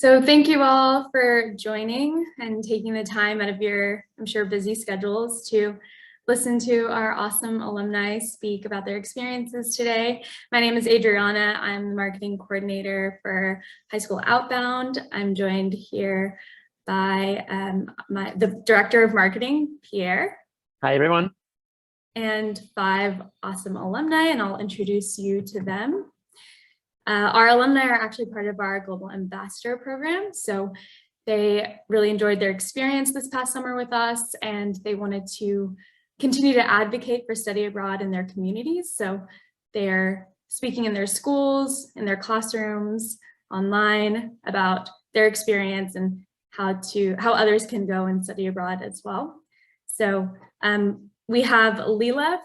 So thank you all for joining and taking the time out of your, I'm sure, busy schedules to listen to our awesome alumni speak about their experiences today. My name is Adriana. I'm the marketing coordinator for High School Outbound. I'm joined here by the director of marketing, Pierre. Hi, everyone. And 5 awesome alumni, and I'll introduce you to them. Our alumni are actually part of our Global Ambassador program. So they really enjoyed their experience this past summer with us, and they wanted to continue to advocate for study abroad in their communities. So they're speaking in their schools, in their classrooms, online about their experience and how others can go and study abroad as well. So we have Lila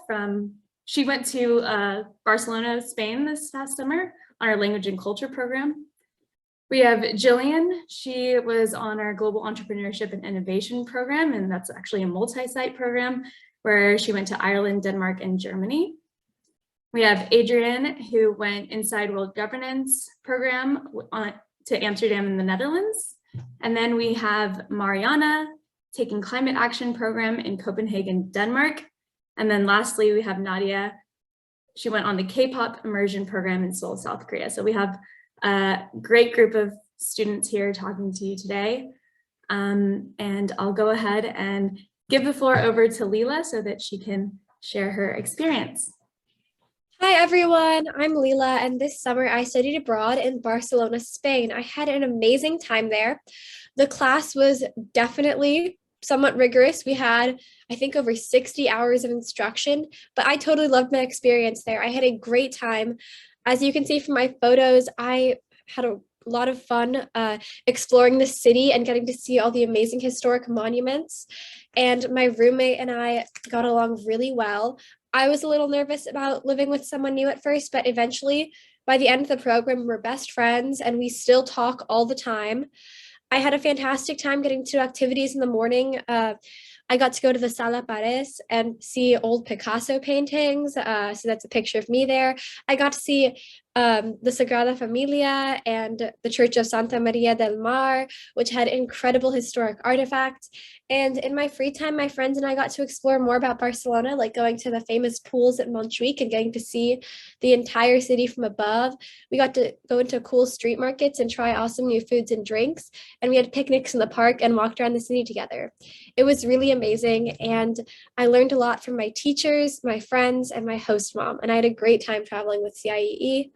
she went to Barcelona, Spain this past summer on our language and culture program. We have Jillian. She was on our global entrepreneurship and innovation program, and that's actually a multi-site program where she went to Ireland, Denmark, and Germany. We have Adrian, who went inside World Governance program to Amsterdam in the Netherlands. And then we have Mariana taking climate action program in Copenhagen, Denmark. And then lastly, we have Nadia. She went on the K-pop immersion program in Seoul, South Korea. So we have a great group of students here talking to you today. And I'll go ahead and give the floor over to Lila so that she can share her experience. Hi everyone, I'm Lila, and this summer I studied abroad in Barcelona, Spain. I had an amazing time there. The class was definitely somewhat rigorous. We had, I think, over 60 hours of instruction, but I totally loved my experience there. I had a great time. As you can see from my photos, I had a lot of fun exploring the city and getting to see all the amazing historic monuments. And my roommate and I got along really well. I was a little nervous about living with someone new at first, but eventually, by the end of the program, we're best friends and we still talk all the time. I had a fantastic time getting to activities in the morning. I got to go to the Sala Pares and see old Picasso paintings. So that's a picture of me there. I got to see the Sagrada Familia and the Church of Santa Maria del Mar, which had incredible historic artifacts. And in my free time, my friends and I got to explore more about Barcelona, like going to the famous pools at Montjuic and getting to see the entire city from above. We got to go into cool street markets and try awesome new foods and drinks. And we had picnics in the park and walked around the city together. It was really amazing. And I learned a lot from my teachers, my friends, and my host mom. And I had a great time traveling with CIEE.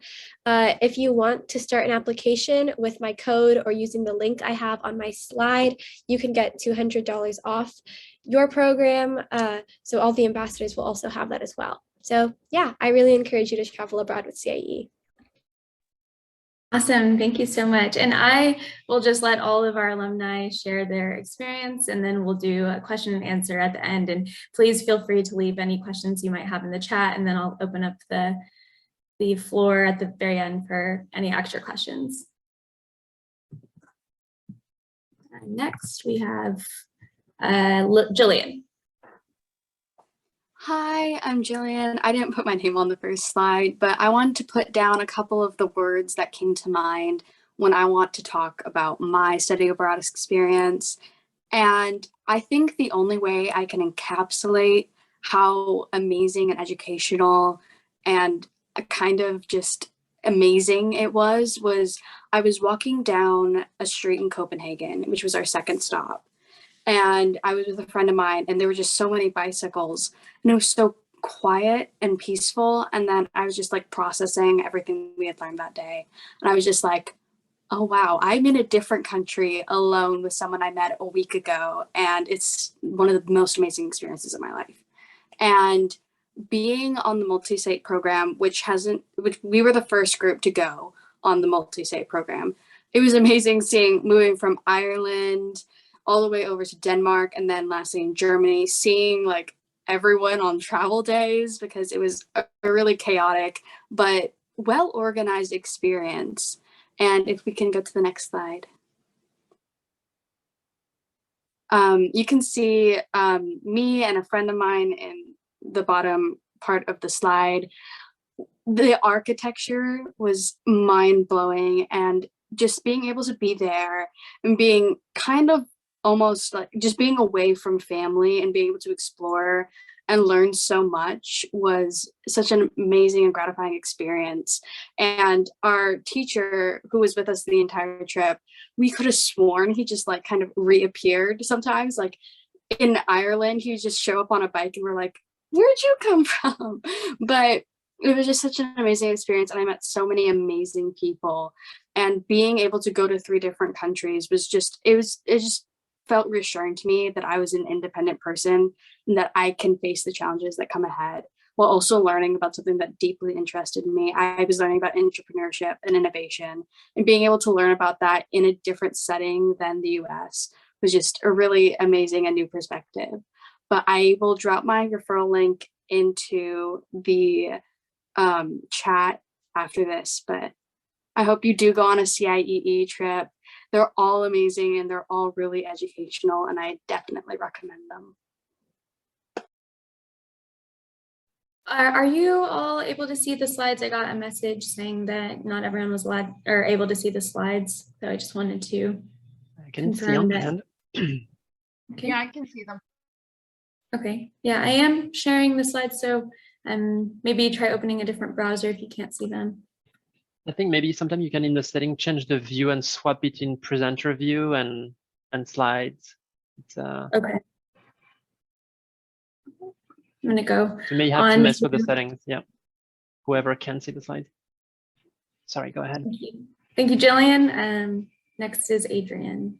If you want to start an application with my code or using the link I have on my slide, you can get $200 off your program. So all the ambassadors will also have that as well. So yeah, I really encourage you to travel abroad with CIEE. Awesome, thank you so much. And I will just let all of our alumni share their experience, and then we'll do a question and answer at the end. And please feel free to leave any questions you might have in the chat, and then I'll open up the floor at the very end for any extra questions. Next, we have Jillian. Hi, I'm Jillian. I didn't put my name on the first slide, but I wanted to put down a couple of the words that came to mind when I want to talk about my study abroad experience. And I think the only way I can encapsulate how amazing and educational and kind of just amazing it was I was walking down a street in Copenhagen, which was our second stop. And I was with a friend of mine, and there were just so many bicycles, and it was so quiet and peaceful. And then I was just like processing everything we had learned that day. And I was just like, oh, wow, I'm in a different country alone with someone I met a week ago. And it's one of the most amazing experiences of my life. And being on the multi-site program, which we were the first group to go on the multi-site program. It was amazing moving from Ireland all the way over to Denmark, and then lastly in Germany, seeing like everyone on travel days, because it was a really chaotic but well-organized experience. And if we can go to the next slide. You can see me and a friend of mine in the bottom part of the slide. The architecture was mind-blowing, and just being able to be there and being kind of almost like just being away from family and being able to explore and learn so much was such an amazing and gratifying experience. And our teacher, who was with us the entire trip, we could have sworn he just like kind of reappeared sometimes. Like in Ireland, he would just show up on a bike and we're like, where'd you come from? But it was just such an amazing experience. And I met so many amazing people. And being able to go to 3 different countries was just, it just felt reassuring to me that I was an independent person and that I can face the challenges that come ahead while also learning about something that deeply interested me. I was learning about entrepreneurship and innovation, and being able to learn about that in a different setting than the US was just a really amazing and new perspective. But I will drop my referral link into the chat after this, but I hope you do go on a CIEE trip. They're all amazing and they're all really educational, and I definitely recommend them. Are you all able to see the slides? I got a message saying that not everyone was allowed or able to see the slides. So I just wanted to I can see confirm on that. hand. Okay. Yeah, I can see them. Okay. Yeah, I am sharing the slides. So maybe try opening a different browser if you can't see them. I think maybe sometime you can in the setting change the view and swap between presenter view and slides. It's, Okay. I'm gonna go. you may have to on mess with the to- settings. Yeah. Whoever can see the slides. Sorry, go ahead. Thank you, Jillian. Next is Adrian.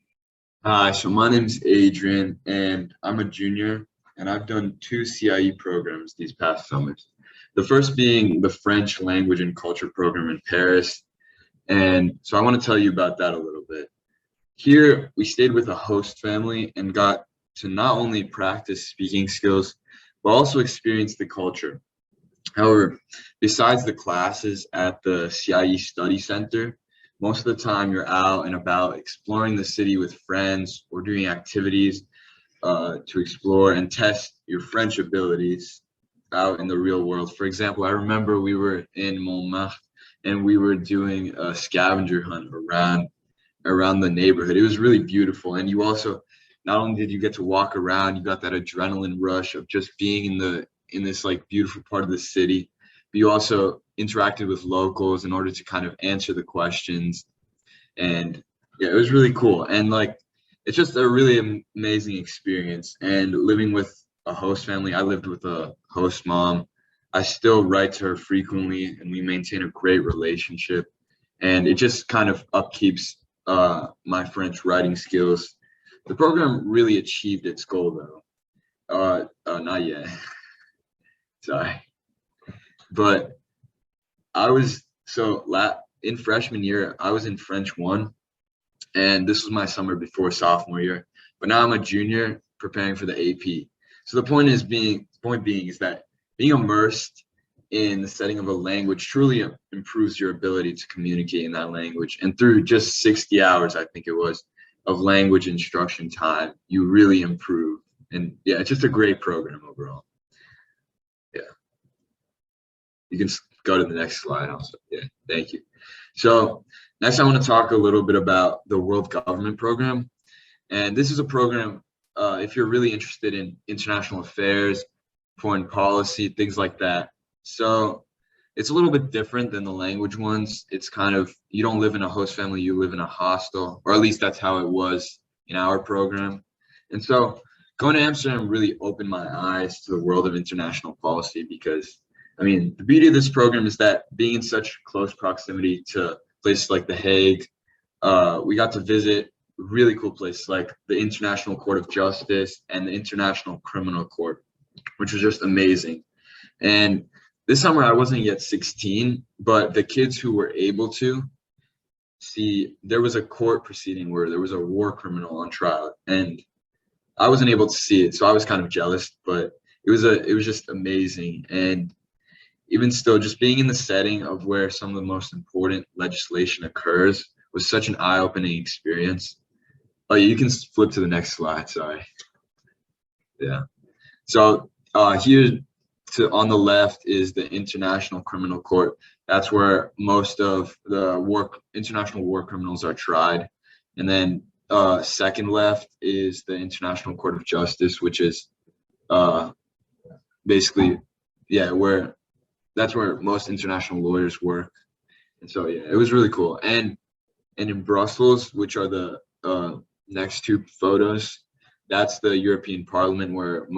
Hi, so my name's Adrian, and I'm a junior, and I've done 2 CIE programs these past summers. The first being the French language and culture program in Paris. And so I want to tell you about that a little bit. Here, we stayed with a host family and got to not only practice speaking skills, but also experience the culture. However, besides the classes at the CIE Study Center, most of the time you're out and about exploring the city with friends or doing activities to explore and test your French abilities out in the real world. For example, I remember we were in Montmartre and we were doing a scavenger hunt around the neighborhood. It was really beautiful. And you also, not only did you get to walk around, you got that adrenaline rush of just being in this like beautiful part of the city, but you also interacted with locals in order to kind of answer the questions. And yeah, it was really cool. And like, it's just a really amazing experience. And living with a host family, I lived with a host mom. I still write to her frequently and we maintain a great relationship. And it just kind of upkeeps my French writing skills. The program really achieved its goal though. Not yet. Sorry. But I was, in freshman year, I was in French 1, and this was my summer before sophomore year. But now I'm a junior preparing for the AP. So the point being is that being immersed in the setting of a language truly improves your ability to communicate in that language. And through just 60 hours, I think it was, of language instruction time, you really improve. And yeah, it's just a great program overall. Yeah. You can go to the next slide also. Yeah, thank you. So next I want to talk a little bit about the World Government Program. And this is a program, if you're really interested in international affairs, foreign policy, things like that. So it's a little bit different than the language ones. It's kind of, you don't live in a host family, you live in a hostel, or at least that's how it was in our program. And so going to Amsterdam really opened my eyes to the world of international policy because, I mean, the beauty of this program is that being in such close proximity to places like The Hague, we got to visit really cool places like the International Court of Justice and the International Criminal Court, which was just amazing. And this summer I wasn't yet 16, but the kids who were able to see, there was a court proceeding where there was a war criminal on trial, and I wasn't able to see it, so I was kind of jealous, but it was just amazing. And even still, just being in the setting of where some of the most important legislation occurs was such an eye-opening experience. Oh, you can flip to the next slide, sorry. Yeah. So here on the left is the International Criminal Court. That's where most of the international war criminals are tried. And then second left is the International Court of Justice, which is basically, yeah, that's where most international lawyers work. And so, yeah, it was really cool. And in Brussels, which are the next two photos, that's the European Parliament where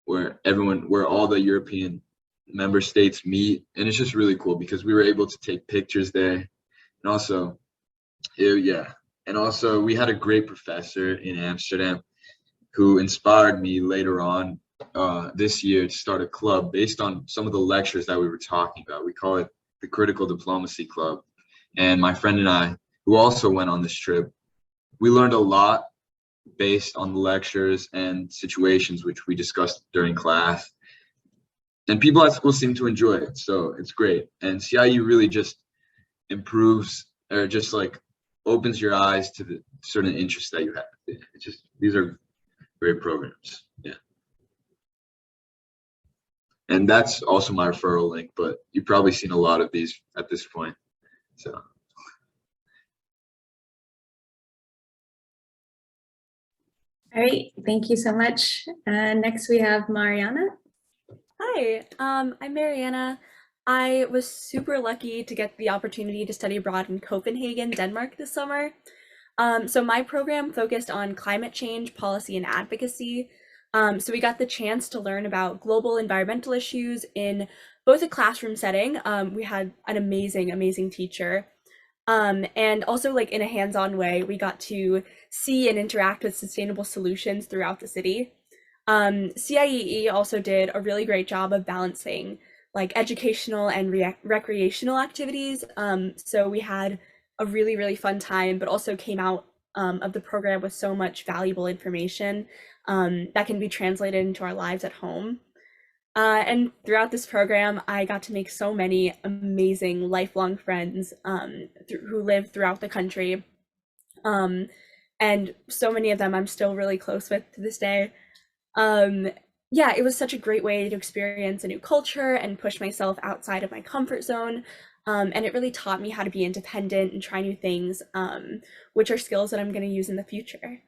where all the European member states meet. And it's just really cool because we were able to take pictures there. And also, and also we had a great professor in Amsterdam who inspired me later on this year to start a club based on some of the lectures that we were talking about. We call it the Critical Diplomacy Club. And my friend and I, who also went on this trip, we learned a lot based on the lectures and situations which we discussed during class. And people at school seem to enjoy it, so it's great. And CIU really just improves or just like opens your eyes to the certain interests that you have. It's just, these are great programs. Yeah. And that's also my referral link, but you've probably seen a lot of these at this point. So. All right, thank you so much. Next we have Mariana. Hi, I'm Mariana. I was super lucky to get the opportunity to study abroad in Copenhagen, Denmark this summer. So my program focused on climate change, policy, and advocacy. So we got the chance to learn about global environmental issues in both a classroom setting. We had an amazing teacher. And also like in a hands-on way, we got to see and interact with sustainable solutions throughout the city. CIEE also did a really great job of balancing like educational and recreational activities. So we had a really fun time, but also came out of the program with so much valuable information that can be translated into our lives at home. And throughout this program, I got to make so many amazing lifelong friends who live throughout the country. And so many of them I'm still really close with to this day. Yeah, it was such a great way to experience a new culture and push myself outside of my comfort zone. And it really taught me how to be independent and try new things, which are skills that I'm going to use in the future.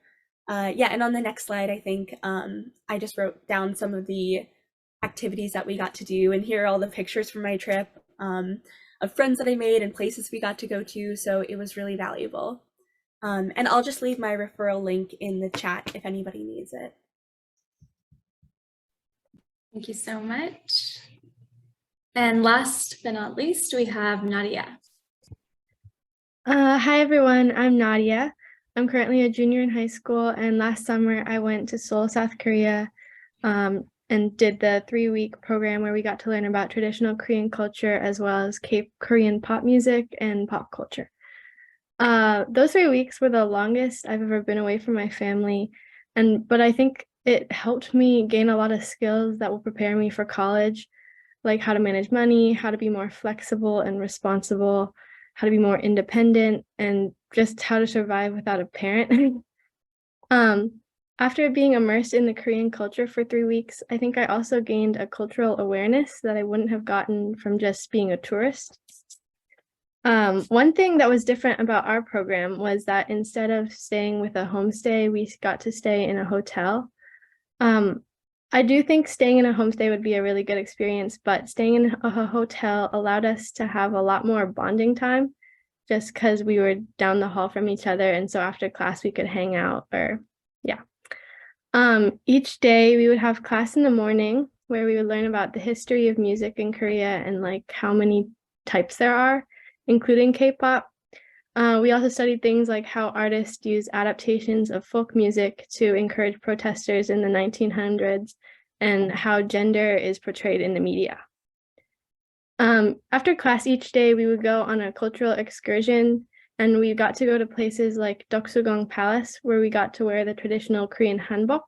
Yeah, and on the next slide, I think I just wrote down some of the activities that we got to do, and here are all the pictures from my trip of friends that I made and places we got to go to, so it was really valuable. And I'll just leave my referral link in the chat if anybody needs it. Thank you so much. And last but not least, we have Nadia. Hi everyone, I'm Nadia. I'm currently a junior in high school, and last summer I went to Seoul, South Korea, and did the 3-week program where we got to learn about traditional Korean culture as well as Korean pop music and pop culture. Those 3 weeks were the longest I've ever been away from my family, but I think it helped me gain a lot of skills that will prepare me for college, like how to manage money, how to be more flexible and responsible, how to be more independent, and just how to survive without a parent. After being immersed in the Korean culture for 3 weeks, I think I also gained a cultural awareness that I wouldn't have gotten from just being a tourist. One thing that was different about our program was that instead of staying with a homestay, we got to stay in a hotel. I do think staying in a homestay would be a really good experience, but staying in a hotel allowed us to have a lot more bonding time just because we were down the hall from each other. And so after class, we could hang out yeah. Each day we would have class in the morning where we would learn about the history of music in Korea and like how many types there are, including K-pop. We also studied things like how artists use adaptations of folk music to encourage protesters in the 1900s and how gender is portrayed in the media. After class each day, we would go on a cultural excursion, and we got to go to places like Deoksugang Palace, where we got to wear the traditional Korean hanbok.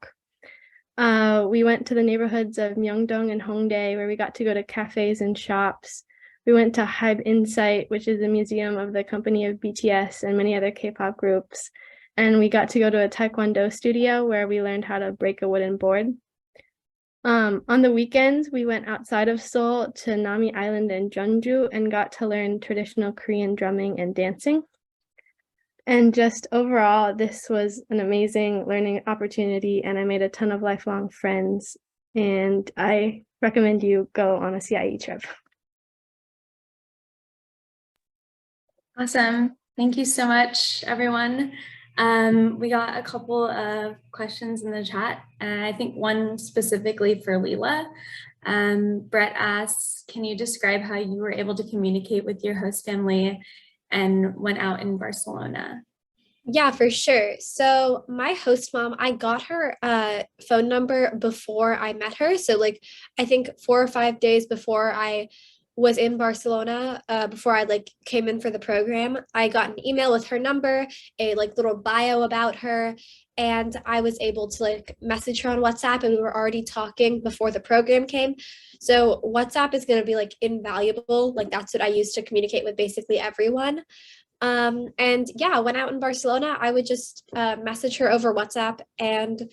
We went to the neighborhoods of Myeongdong and Hongdae, where we got to go to cafes and shops. We went to Hybe Insight, which is a museum of the company of BTS and many other K-pop groups. And we got to go to a Taekwondo studio where we learned how to break a wooden board. On the weekends, we went outside of Seoul to Nami Island and Jeonju and got to learn traditional Korean drumming and dancing. And just overall, this was an amazing learning opportunity, and I made a ton of lifelong friends, and I recommend you go on a CIE trip. Awesome. Thank you so much, everyone. We got a couple of questions in the chat, and I think one specifically for Leela. Brett asks, can you describe how you were able to communicate with your host family and went out in Barcelona? Yeah, for sure. So my host mom, I got her phone number before I met her. So like, I think 4 or 5 days before I was in Barcelona, before I like came in for the program, I got an email with her number, a like little bio about her, and I was able to like message her on WhatsApp, and we were already talking before the program came. So WhatsApp is going to be like invaluable. Like that's what I use to communicate with basically everyone. And yeah, I went out in Barcelona. I would just message her over WhatsApp, and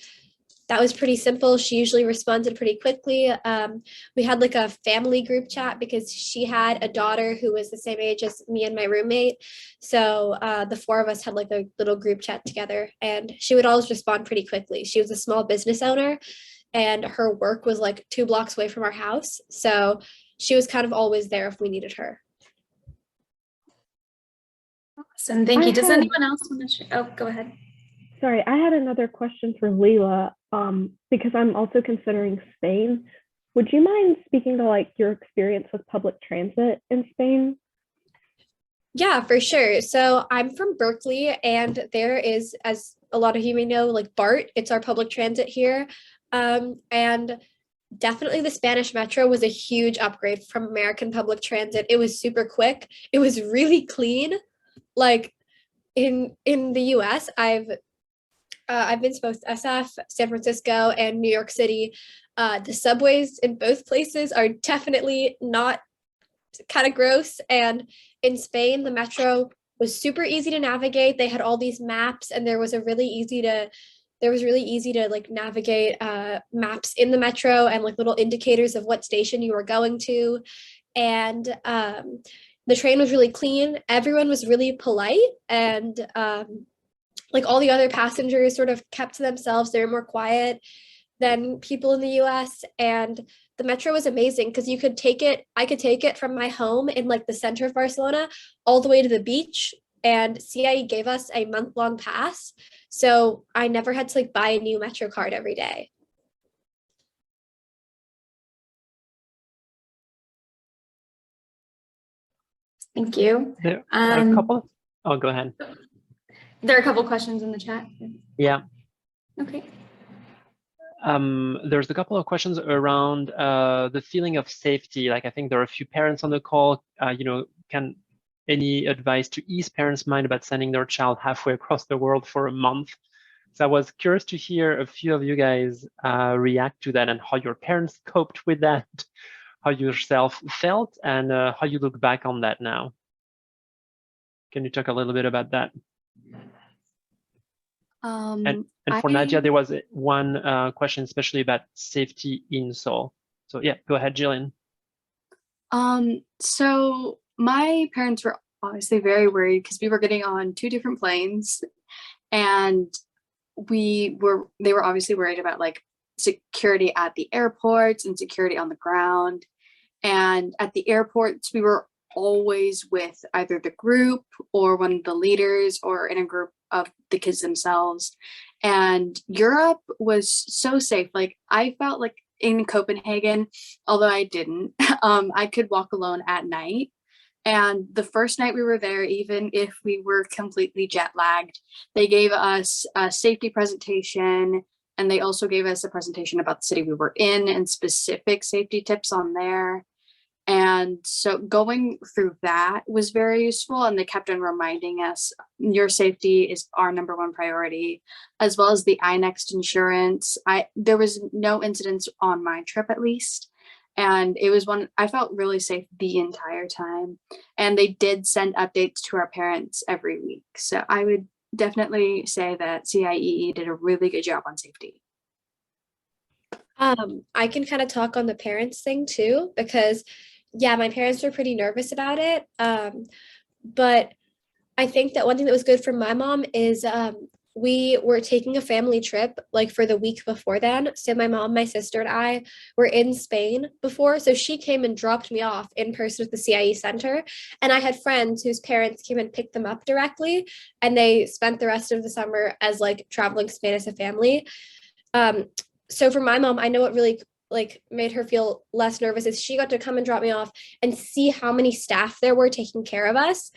that was pretty simple. She usually responded pretty quickly. We had like a family group chat because she had a daughter who was the same age as me and my roommate. So the 4 of us had like a little group chat together, and she would always respond pretty quickly. She was a small business owner, and her work was like 2 blocks away from our house. So she was kind of always there if we needed her. Awesome. Thank I you. Does had- anyone else want to share? Oh, go ahead. Sorry, I had another question for Leela, because I'm also considering Spain. Would you mind speaking to like your experience with public transit in Spain? Yeah, for sure. So I'm from Berkeley, and there is, as a lot of you may know, like BART, it's our public transit here. And definitely the Spanish Metro was a huge upgrade from American public transit. It was super quick. It was really clean. Like in the US, I've been to both SF, San Francisco, and New York City. The subways in both places are definitely not kind of gross. And in Spain, the metro was super easy to navigate. They had all these maps, and there was really easy to like navigate maps in the metro and like little indicators of what station you were going to. And the train was really clean. Everyone was really polite, and like all the other passengers sort of kept to themselves. They were more quiet than people in the US. And the metro was amazing because I could take it from my home in like the center of Barcelona all the way to the beach. And CIE gave us a month-long pass. So I never had to like buy a new metro card every day. Thank you. There are a couple. Oh, go ahead. There are a couple questions in the chat. Yeah. Okay. There's a couple of questions around the feeling of safety. Like I think there are a few parents on the call. Can any advice to ease parents' mind about sending their child halfway across the world for a month? So I was curious to hear a few of you guys react to that and how your parents coped with that, how you yourself felt, and how you look back on that now. Can you talk a little bit about that? And for Nadia, there was one question, especially about safety in Seoul. So yeah, go ahead, Jillian. So my parents were obviously very worried because we were getting on 2 different planes, and they were obviously worried about like security at the airports and security on the ground. And at the airports, we were always with either the group or one of the leaders or in a group of the kids themselves. And Europe was so safe. Like I felt like in Copenhagen, although I didn't, I could walk alone at night. And the first night we were there, even if we were completely jet lagged, they gave us a safety presentation, and they also gave us a presentation about the city we were in and specific safety tips on there. And so going through that was very useful, and they kept on reminding us your safety is our #1 priority, as well as the iNext insurance. There was no incidents on my trip, at least, and it was one I felt really safe the entire time. And they did send updates to our parents every week, so I would definitely say that CIEE did a really good job on safety. I can kind of talk on the parents thing too, because yeah, my parents were pretty nervous about it. But I think that one thing that was good for my mom is we were taking a family trip like for the week before then. So my mom, my sister, and I were in Spain before. So she came and dropped me off in person at the CIE Center. And I had friends whose parents came and picked them up directly. And they spent the rest of the summer as like traveling Spain as a family. Um, so for my mom, I know what really like made her feel less nervous is she got to come and drop me off and see how many staff there were taking care of us.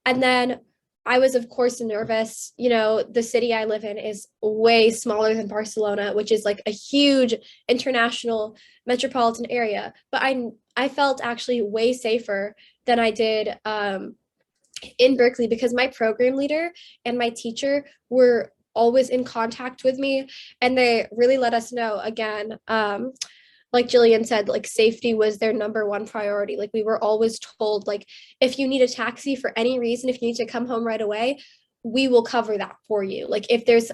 And then I was, of course, nervous. You know, the city I live in is way smaller than Barcelona, which is like a huge international metropolitan area. But I felt actually way safer than I did in Berkeley because my program leader and my teacher were always in contact with me, and they really let us know again. Like Jillian said, like safety was their number one priority. Like we were always told, like, if you need a taxi for any reason, if you need to come home right away, we will cover that for you. Like if there's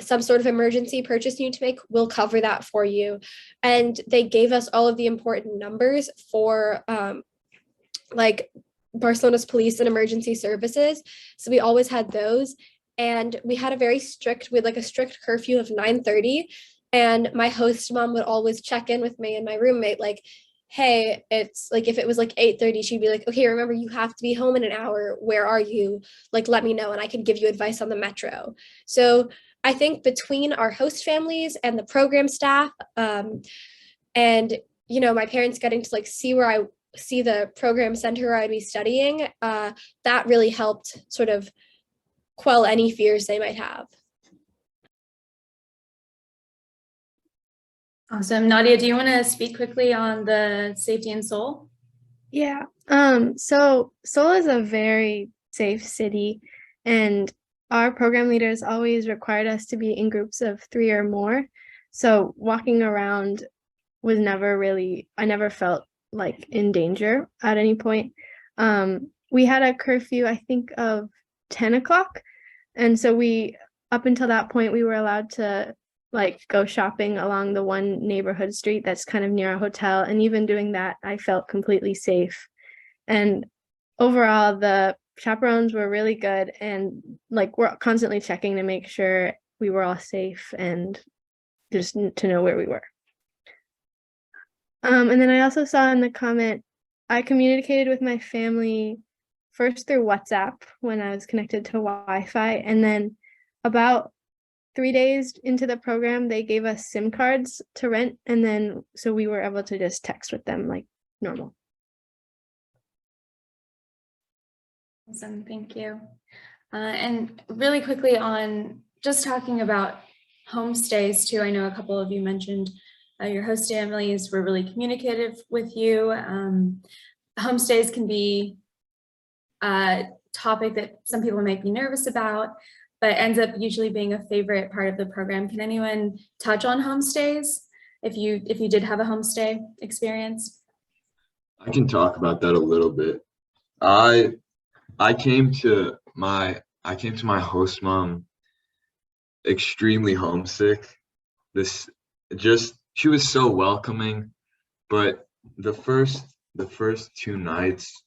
some sort of emergency purchase you need to make, we'll cover that for you. And they gave us all of the important numbers for like Barcelona's police and emergency services. So we always had those. And we had a very strict, with like a strict curfew of 9:30. And my host mom would always check in with me and my roommate, like, hey, it's like if it was like 8:30, she'd be like, okay, remember you have to be home in an hour. Where are you? Like, let me know and I can give you advice on the metro. So I think between our host families and the program staff, and you know, my parents getting to like see where I see the program center where I'd be studying, that really helped sort of quell any fears they might have. Awesome. Nadia, do you want to speak quickly on the safety in Seoul? Yeah. So Seoul is a very safe city, and our program leaders always required us to be in groups of 3 or more. So walking around was never really, I never felt like in danger at any point. We had a curfew, I think, of 10 o'clock. And so up until that point, we were allowed to like go shopping along the one neighborhood street that's kind of near a hotel. And even doing that, I felt completely safe. And overall, the chaperones were really good. And like we're constantly checking to make sure we were all safe and just to know where we were. And then I also saw in the comment, I communicated with my family first through WhatsApp when I was connected to Wi-Fi. And then about 3 days into the program, they gave us SIM cards to rent. And then so we were able to just text with them like normal. Awesome, thank you. And really quickly on just talking about homestays too, I know a couple of you mentioned your host families were really communicative with you. Homestays can be a topic that some people might be nervous about, but ends up usually being a favorite part of the program. Can anyone touch on homestays if you did have a homestay experience? I can talk about that a little bit. I came to my host mom extremely homesick. She was so welcoming, but the first 2 nights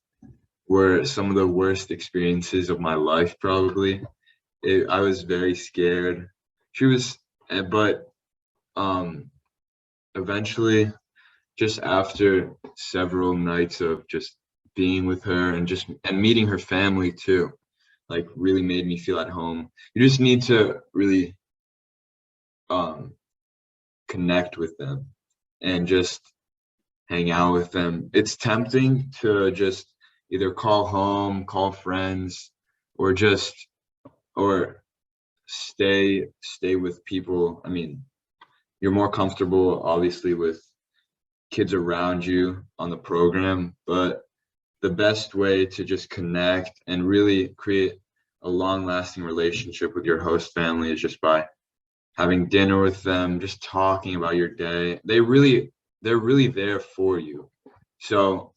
were some of the worst experiences of my life, probably. I was very scared. But eventually, just after several nights of just being with her and meeting her family too, like really made me feel at home. You just need to really connect with them and just hang out with them. It's tempting to just either call home, call friends, or stay with people. I mean, you're more comfortable obviously with kids around you on the program, but the best way to just connect and really create a long-lasting relationship with your host family is just by having dinner with them, just talking about your day. They're really there for you. So,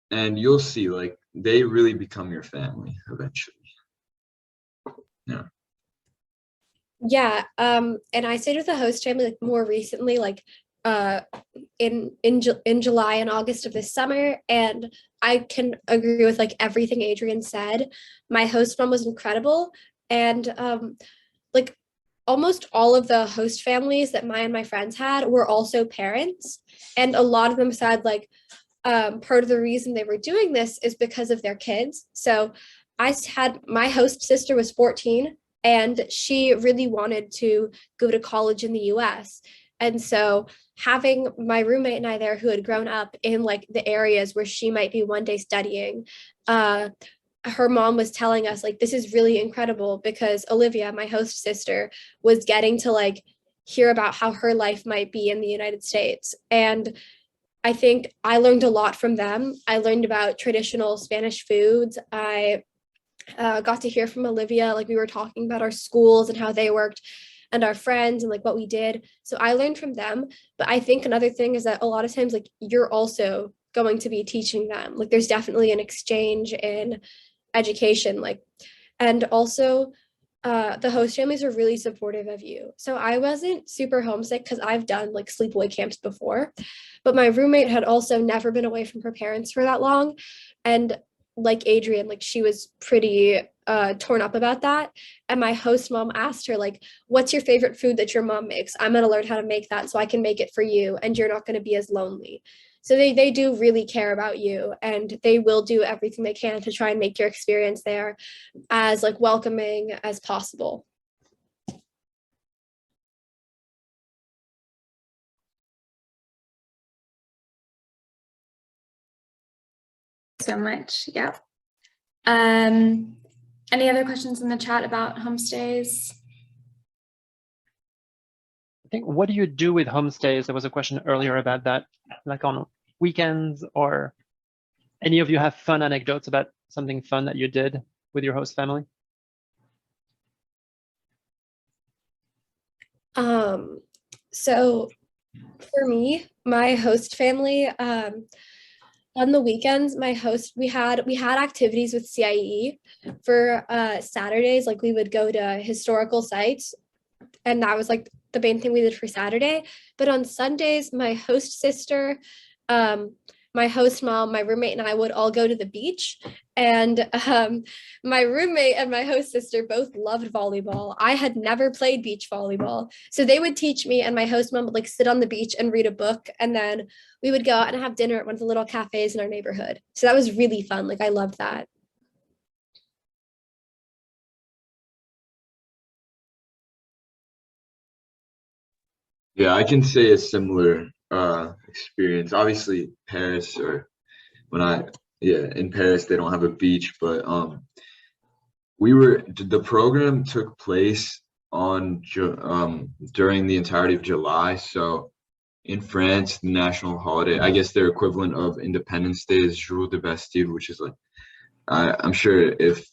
and you'll see, like, they really become your family eventually. Yeah. Yeah, and I stayed with a host family like more recently, like uh in July and August of this summer, and I can agree with like everything Adrian said. My host mom was incredible, and like almost all of the host families that my friends had were also parents, and a lot of them said like part of the reason they were doing this is because of their kids. So I had my host sister was 14 and she really wanted to go to college in the US. And so having my roommate and I there who had grown up in like the areas where she might be one day studying, her mom was telling us like this is really incredible because Olivia, my host sister, was getting to like hear about how her life might be in the United States. And I think I learned a lot from them. I learned about traditional Spanish foods. I got to hear from Olivia, like we were talking about our schools and how they worked and our friends and like what we did. So I learned from them. But I think another thing is that a lot of times, like you're also going to be teaching them. Like there's definitely an exchange in education. Like, and also the host families are really supportive of you. So I wasn't super homesick because I've done like sleepaway camps before, but my roommate had also never been away from her parents for that long. And like Adrian, like she was pretty torn up about that. And my host mom asked her, like, what's your favorite food that your mom makes? I'm gonna learn how to make that so I can make it for you and you're not gonna be as lonely. So they do really care about you and they will do everything they can to try and make your experience there as like welcoming as possible. So much. Yeah. Any other questions in the chat about homestays? I think, what do you do with homestays? There was a question earlier about that, like on weekends, or any of you have fun anecdotes about something fun that you did with your host family? So for me, my host family, on the weekends, we had activities with CIE for Saturdays. Like we would go to historical sites, and that was like the main thing we did for Saturday. But on Sundays, my host sister, um, my host mom, my roommate, and I would all go to the beach. And my roommate and my host sister both loved volleyball. I had never played beach volleyball. So they would teach me, and my host mom would like sit on the beach and read a book. And then we would go out and have dinner at one of the little cafes in our neighborhood. So that was really fun. Like I loved that. Yeah, I can say a similar experience. Obviously, Paris, or when I yeah, in Paris they don't have a beach, but the program took place during the entirety of July. So in France, the national holiday, I guess their equivalent of Independence Day is Jour de Bastille, which is like I'm sure if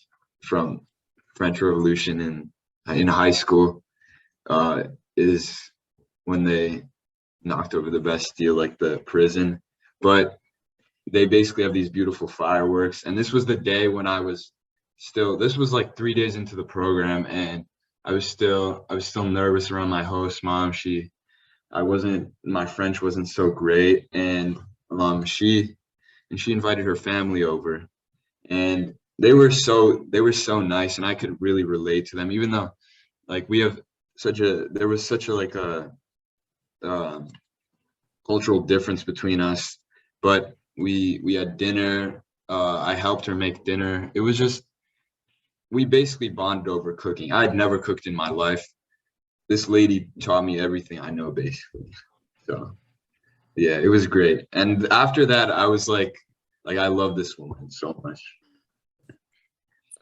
from French Revolution in high school is when they knocked over the Bastille, like the prison. But they basically have these beautiful fireworks. And this was the day when this was like 3 days into the program, and I was still nervous around my host mom. My French wasn't so great. And she invited her family over, and they were so nice, and I could really relate to them, even though like there was such a like a um, cultural difference between us, but we had dinner. I helped her make dinner. It was just, we basically bonded over cooking. I had never cooked in my life. This lady taught me everything I know, basically. So yeah, it was great. And after that, I was like I love this woman so much.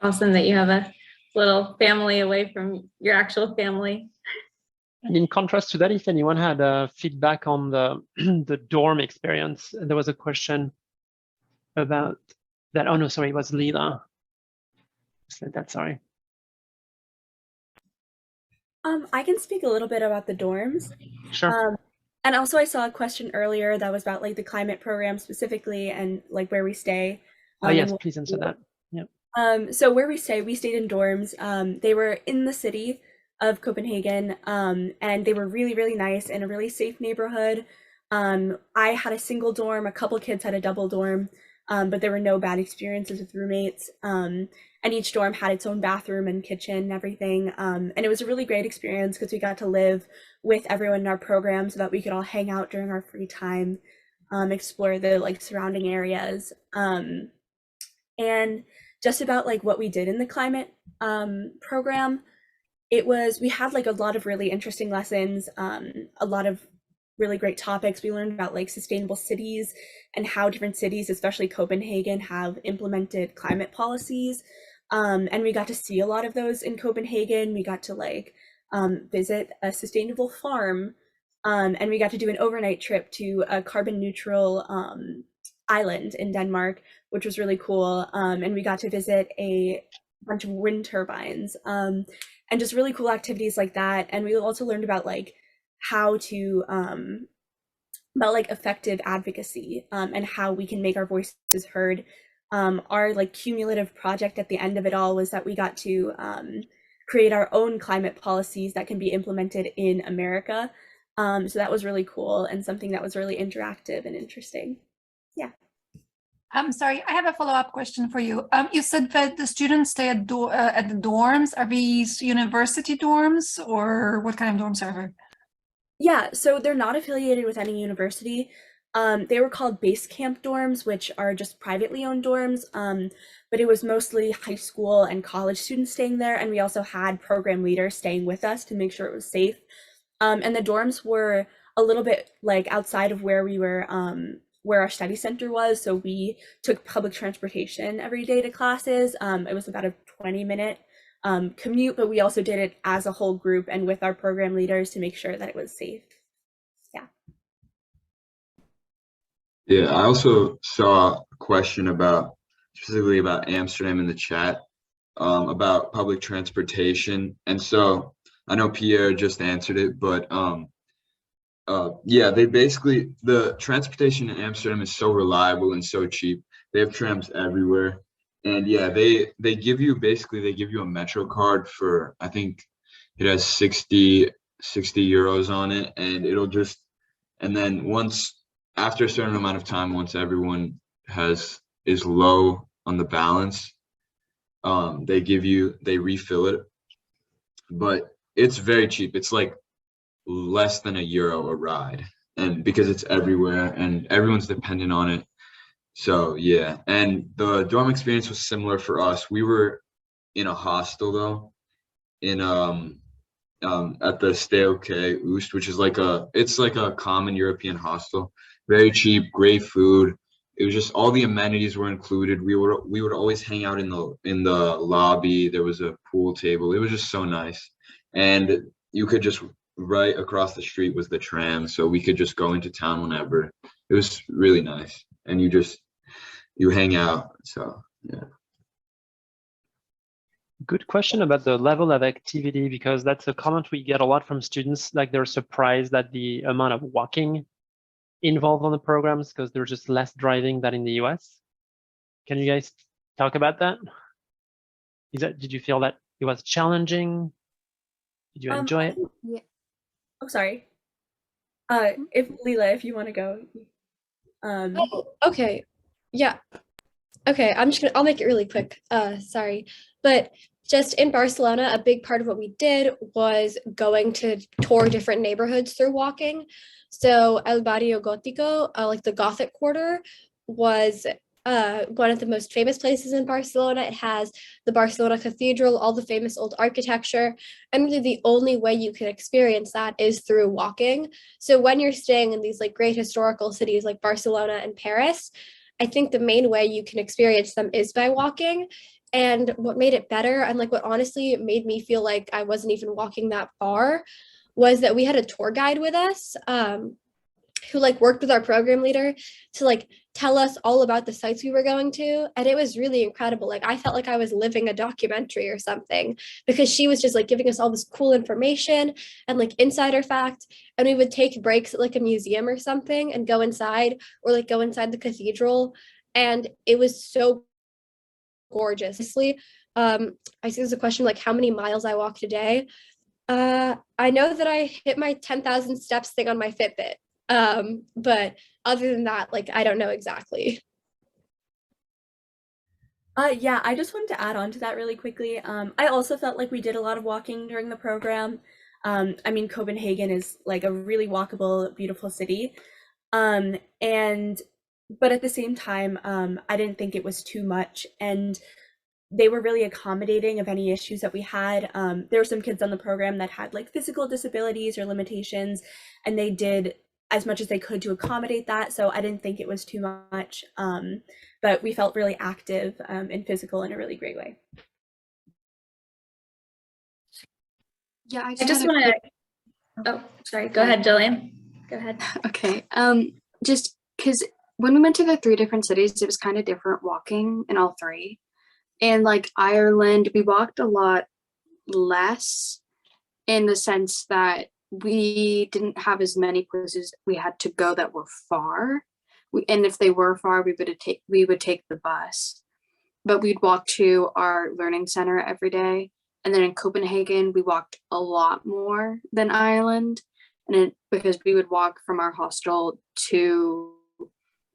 Awesome that you have a little family away from your actual family. And in contrast to that, if anyone had feedback on the the dorm experience, there was a question about that. Oh no, sorry, it was Lila. Said that, sorry. I can speak a little bit about the dorms. Sure. And also I saw a question earlier that was about like the climate program specifically and like where we stay. Oh yes, please answer that. Yeah. So where we stayed in dorms. They were in the city, of Copenhagen, and they were really, really nice in a really safe neighborhood. I had a single dorm, a couple kids had a double dorm, but there were no bad experiences with roommates. And each dorm had its own bathroom and kitchen and everything. And it was a really great experience because we got to live with everyone in our program so that we could all hang out during our free time, explore the like surrounding areas. And just about like what we did in the climate program, we had like a lot of really interesting lessons, a lot of really great topics. We learned about like sustainable cities and how different cities, especially Copenhagen, have implemented climate policies. And we got to see a lot of those in Copenhagen. We got to like visit a sustainable farm, and we got to do an overnight trip to a carbon neutral island in Denmark, which was really cool. And we got to visit a bunch of wind turbines, and just really cool activities like that. And we also learned about like how to about like effective advocacy, and how we can make our voices heard. Our like cumulative project at the end of it all was that we got to create our own climate policies that can be implemented in America. So that was really cool and something that was really interactive and interesting. Yeah. I'm sorry, I have a follow-up question for you. You said that the students stay at the dorms. Are these university dorms, or what kind of dorms are there? Yeah, so they're not affiliated with any university. They were called base camp dorms, which are just privately owned dorms. But it was mostly high school and college students staying there, and we also had program leaders staying with us to make sure it was safe. And the dorms were a little bit like outside of where we were, where our study center was. So we took public transportation every day to classes. It was about a 20-minute commute, but we also did it as a whole group and with our program leaders to make sure that it was safe. Yeah. Yeah, I also saw a question specifically about Amsterdam in the chat, about public transportation. And so I know Pierre just answered it, but yeah, the transportation in Amsterdam is so reliable and so cheap. They have trams everywhere. And yeah, they give you a Metro card for, I think it has 60 euros on it, and and then after a certain amount of time, once everyone is low on the balance, they refill it. But it's very cheap. It's like less than €1 a ride, and because it's everywhere and everyone's dependent on it. So yeah, and the dorm experience was similar for us. We were in a hostel though, in at the Steelke Oost, which is it's like a common European hostel. Very cheap, great food. It was just all the amenities were included. We would always hang out in the lobby. There was a pool table. It was just so nice, and you could just right across the street was the tram, so we could just go into town whenever. It was really nice, and you hang out. So yeah. Good question about the level of activity, because that's a comment we get a lot from students. Like they're surprised at the amount of walking involved on the programs because there's just less driving than in the US. Can you guys talk about that? Did you feel that it was challenging? Did you enjoy it? Yeah. Oh, sorry. If Leela, if you want to go. Oh, okay. Yeah. Okay, I'll make it really quick. Sorry. But just in Barcelona, a big part of what we did was going to tour different neighborhoods through walking. So El Barrio Gótico, like the Gothic quarter, was one of the most famous places in Barcelona. It has the Barcelona Cathedral, all the famous old architecture, and really the only way you can experience that is through walking. So when you're staying in these like great historical cities like Barcelona and Paris, I think the main way you can experience them is by walking. And what made it better, and like what honestly made me feel like I wasn't even walking that far, was that we had a tour guide with us, who like worked with our program leader to like tell us all about the sites we were going to. And it was really incredible. Like I felt like I was living a documentary or something, because she was just like giving us all this cool information and like insider fact. And we would take breaks at like a museum or something and go inside, or like go inside the cathedral. And it was so gorgeous. I see there's a question like how many miles I walked a day. I know that I hit my 10,000 steps thing on my Fitbit. But other than that, like, I don't know exactly. Yeah, I just wanted to add on to that really quickly. I also felt like we did a lot of walking during the program. I mean, Copenhagen is like a really walkable, beautiful city. And but at the same time, I didn't think it was too much, and they were really accommodating of any issues that we had. There were some kids on the program that had like physical disabilities or limitations, and they did as much as they could to accommodate that. So I didn't think it was too much, but we felt really active and physical in a really great way. Yeah, I just want to, oh, sorry, go ahead, Jillian. Go ahead. Okay. Just because when we went to the 3 different cities, it was kind of different walking in all 3. And like Ireland, we walked a lot less in the sense that we didn't have as many places we had to go that were far. And if they were far, we would take the bus. But we'd walk to our learning center every day. And then in Copenhagen, we walked a lot more than Ireland. And because we would walk from our hostel to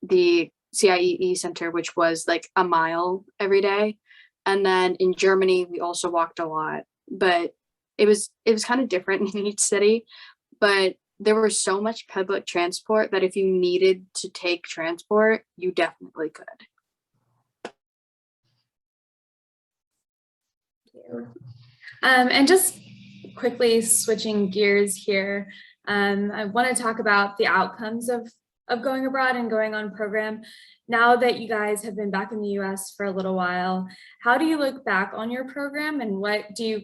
the CIEE center, which was like a mile every day. And then in Germany, we also walked a lot, but it was kind of different in each city. But there was so much public transport that if you needed to take transport, you definitely could. And just quickly switching gears here, I want to talk about the outcomes of going abroad and going on program. Now that you guys have been back in the US for a little while, how do you look back on your program, and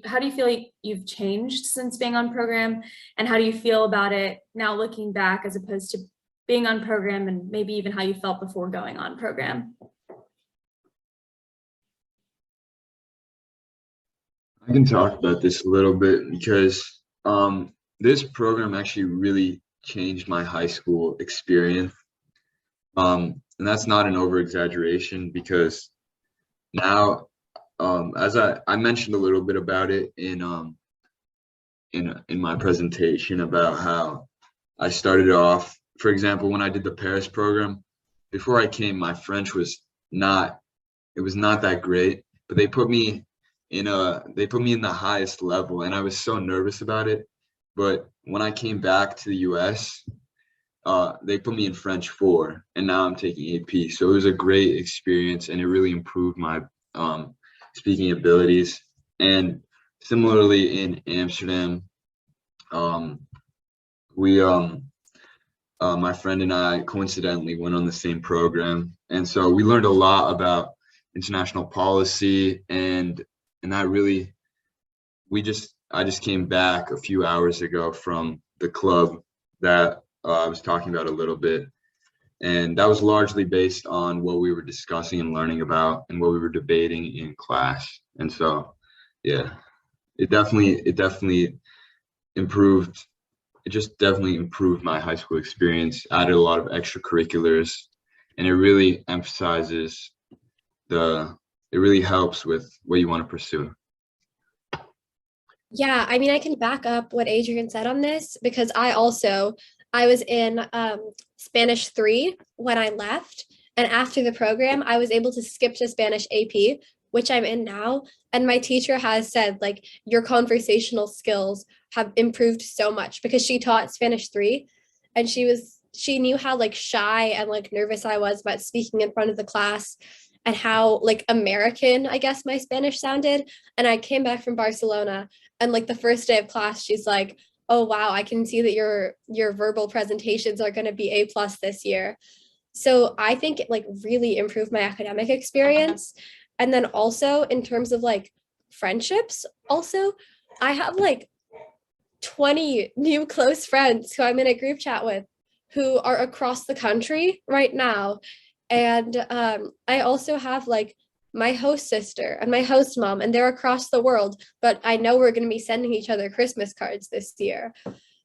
how do you feel like you've changed since being on program, and how do you feel about it now looking back as opposed to being on program, and maybe even how you felt before going on program? I can talk about this a little bit because this program actually really changed my high school experience. And that's not an over exaggeration, because now, as I mentioned a little bit about it in my presentation about how I started off, for example, when I did the Paris program, before I came, my French was not that great, but they put me in the highest level, and I was so nervous about it. But when I came back to the US, they put me in French 4, and now I'm taking AP. So it was a great experience, and it really improved my speaking abilities. And similarly in Amsterdam, my friend and I coincidentally went on the same program, and so we learned a lot about international policy, and that really, I just came back a few hours ago from the club that I was talking about a little bit, and that was largely based on what we were discussing and learning about and what we were debating in class. And so, yeah, it definitely improved. It just definitely improved my high school experience, added a lot of extracurriculars, and it really emphasizes it really helps with what you want to pursue. Yeah, I mean, I can back up what Adrian said on this because I was in Spanish 3 when I left. And after the program, I was able to skip to Spanish AP, which I'm in now. And my teacher has said, like, your conversational skills have improved so much because she taught Spanish 3, and she knew how like shy and like nervous I was about speaking in front of the class, and how like American, I guess, my Spanish sounded. And I came back from Barcelona, and like the first day of class, she's like, oh wow, I can see that your verbal presentations are going to be A+ this year. So I think it like really improved my academic experience. And then also in terms of like friendships, also I have like 20 new close friends who I'm in a group chat with who are across the country right now. And I also have like my host sister and my host mom, and they're across the world, but I know we're going to be sending each other Christmas cards this year.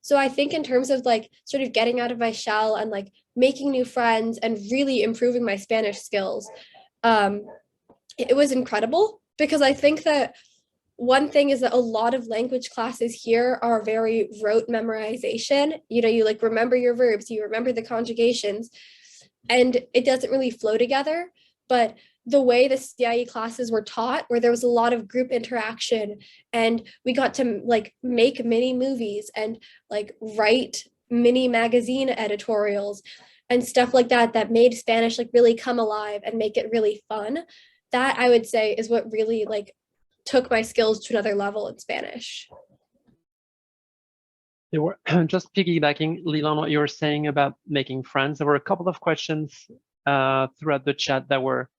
So I think in terms of like sort of getting out of my shell and like making new friends and really improving my Spanish skills, it was incredible, because I think that one thing is that a lot of language classes here are very rote memorization. You know, you like remember your verbs, you remember the conjugations, and it doesn't really flow together. But the way the CIE classes were taught, where there was a lot of group interaction, and we got to like make mini movies and like write mini magazine editorials and stuff like that, that made Spanish like really come alive and make it really fun. That I would say is what really like took my skills to another level in Spanish. There were just piggybacking, Lila, on what you were saying about making friends. There were a couple of questions throughout the chat that were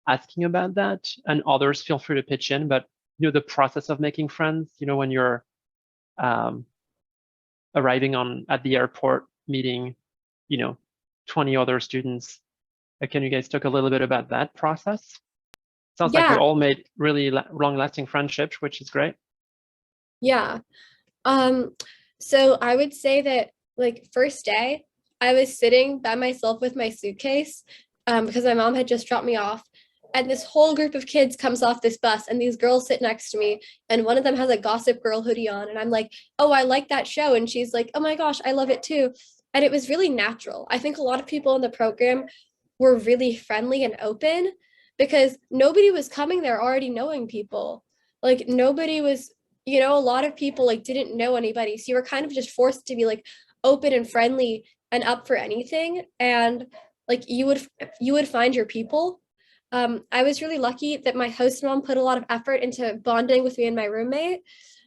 asking about that, and others feel free to pitch in. But you know, the process of making friends. You know, when you're arriving at the airport, meeting, you know, 20 other students. Can you guys talk a little bit about that process? Sounds like you all made really long-lasting friendships, which is great. Yeah. So I would say that like first day, I was sitting by myself with my suitcase because my mom had just dropped me off. And this whole group of kids comes off this bus, and these girls sit next to me, and one of them has a Gossip Girl hoodie on, and I'm like, oh, I like that show. And she's like, oh my gosh, I love it too. And it was really natural. I think a lot of people in the program were really friendly and open because nobody was coming there already knowing people. Like nobody was, you know, a lot of people like didn't know anybody. So you were kind of just forced to be like open and friendly and up for anything. And like you would find your people. I was really lucky that my host mom put a lot of effort into bonding with me and my roommate.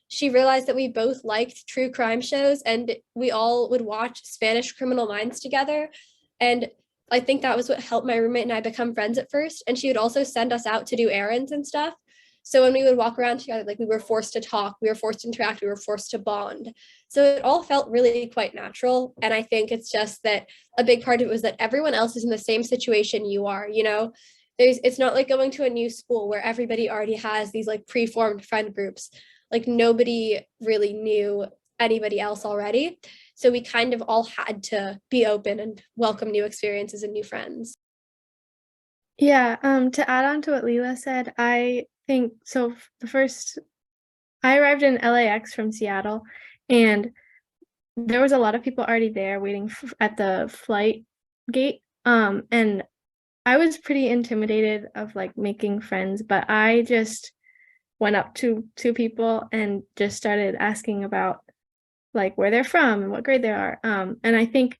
She realized that we both liked true crime shows, and we all would watch Spanish Criminal Minds together. And I think that was what helped my roommate and I become friends at first. And she would also send us out to do errands and stuff. So when we would walk around together, like we were forced to talk, we were forced to interact, we were forced to bond. So it all felt really quite natural. And I think it's just that a big part of it was that everyone else is in the same situation you are, you know? It's not like going to a new school where everybody already has these like pre-formed friend groups. Like nobody really knew anybody else already. So we kind of all had to be open and welcome new experiences and new friends. Yeah, to add on to what Leela said, I think so. I arrived in LAX from Seattle, and there was a lot of people already there waiting at the flight gate. And I was pretty intimidated of like making friends, but I just went up to two people and just started asking about like where they're from and what grade they are. And I think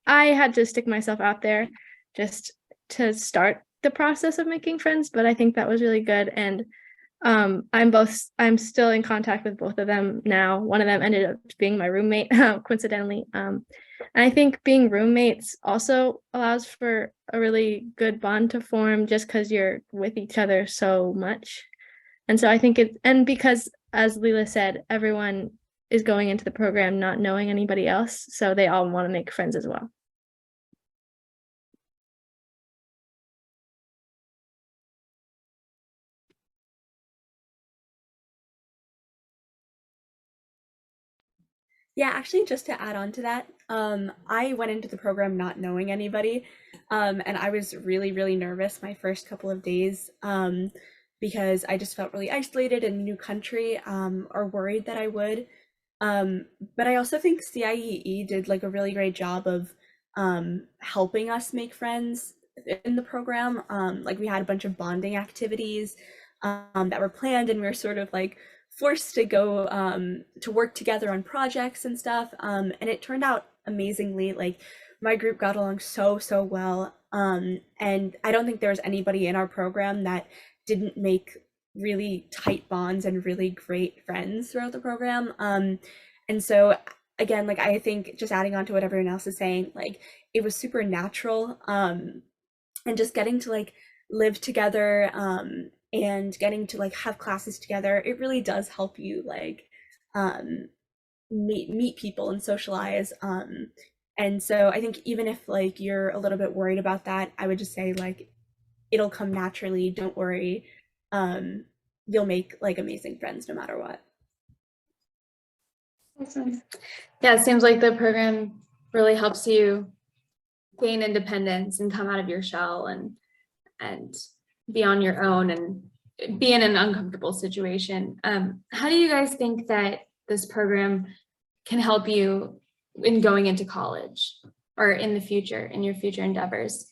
I had to stick myself out there just to start the process of making friends, but I think that was really good. And I'm still in contact with both of them now. One of them ended up being my roommate, coincidentally. And I think being roommates also allows for a really good bond to form just because you're with each other so much. And so I think and because, as Leela said, everyone is going into the program not knowing anybody else, so they all want to make friends as well. Yeah, actually, just to add on to that, I went into the program not knowing anybody, and I was really, really nervous my first couple of days because I just felt really isolated in a new country, or worried that I would. But I also think CIEE did like a really great job of helping us make friends in the program. Like we had a bunch of bonding activities that were planned, and we were sort of like forced to go to work together on projects and stuff, and it turned out amazingly. Like my group got along so well, and I don't think there was anybody in our program that didn't make really tight bonds and really great friends throughout the program. And so again, like I think just adding on to what everyone else is saying, like it was super natural, and just getting to like live together, and getting to like have classes together, it really does help you like meet people and socialize. And so I think even if like you're a little bit worried about that, I would just say like it'll come naturally, don't worry. You'll make like amazing friends no matter what. Awesome. Yeah, it seems like the program really helps you gain independence and come out of your shell and be on your own. And be in an uncomfortable situation. How do you guys think that this program can help you in going into college or in the future, in your future endeavors?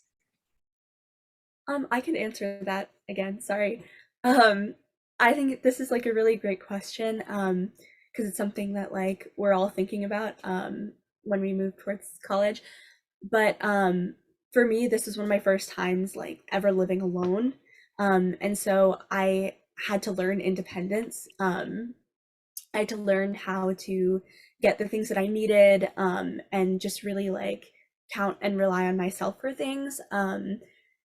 I can answer that again. Sorry. I think this is like a really great question, because it's something that like we're all thinking about when we move towards college. But for me, this was one of my first times like ever living alone, and so I had to learn independence. I had to learn how to get the things that I needed, and just really like count and rely on myself for things.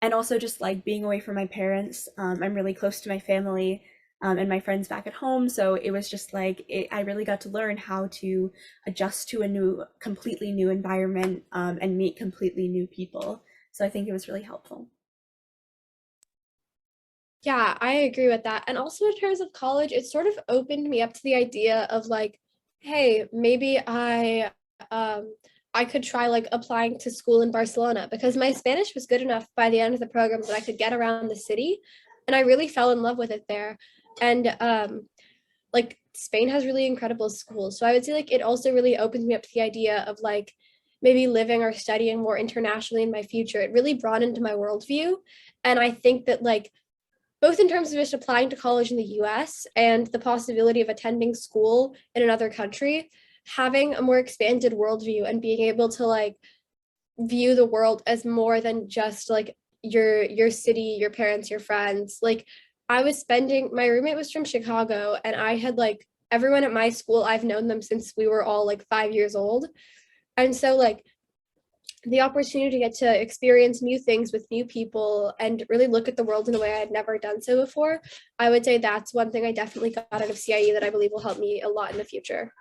And also just like being away from my parents. I'm really close to my family, and my friends back at home. So it was just like, I really got to learn how to adjust to a completely new environment, and meet completely new people. So I think it was really helpful. Yeah, I agree with that. And also in terms of college, it sort of opened me up to the idea of like, hey, maybe I could try like applying to school in Barcelona because my Spanish was good enough by the end of the program that I could get around the city, and I really fell in love with it there. And like Spain has really incredible schools. So I would say like it also really opens me up to the idea of like maybe living or studying more internationally in my future. It really broadened my worldview. And I think that like both in terms of just applying to college in the US and the possibility of attending school in another country, having a more expanded worldview and being able to like view the world as more than just like your city, your parents, your friends. Like I was spending my roommate was from Chicago, and I had like everyone at my school, I've known them since we were all like 5 years old. And so like the opportunity to get to experience new things with new people and really look at the world in a way I'd never done so before, I would say that's one thing I definitely got out of CIE that I believe will help me a lot in the future.